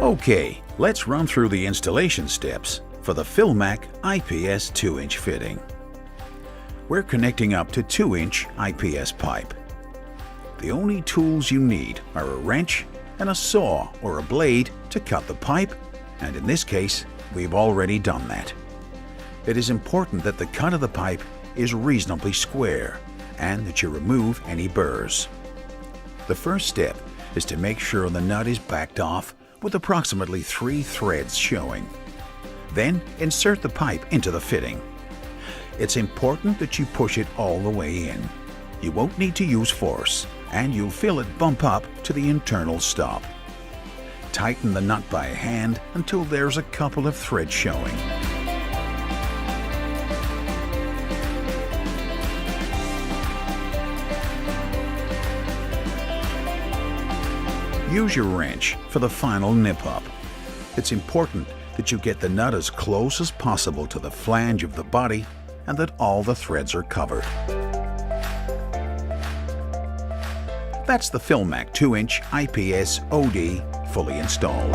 Okay, let's run through the installation steps for the Philmac IPS 2-inch fitting. We're connecting up to 2-inch IPS pipe. The only tools you need are a wrench and a saw or a blade to cut the pipe, and in this case, we've already done that. It is important that the cut of the pipe is reasonably square and that you remove any burrs. The first step is to make sure the nut is backed off with approximately 3 threads showing. Then insert the pipe into the fitting. It's important that you push it all the way in. You won't need to use force, and you'll feel it bump up to the internal stop. Tighten the nut by hand until there's a couple of threads showing. Use your wrench for the final nip-up. It's important that you get the nut as close as possible to the flange of the body and that all the threads are covered. That's the Philmac 2-inch IPS-OD fully installed.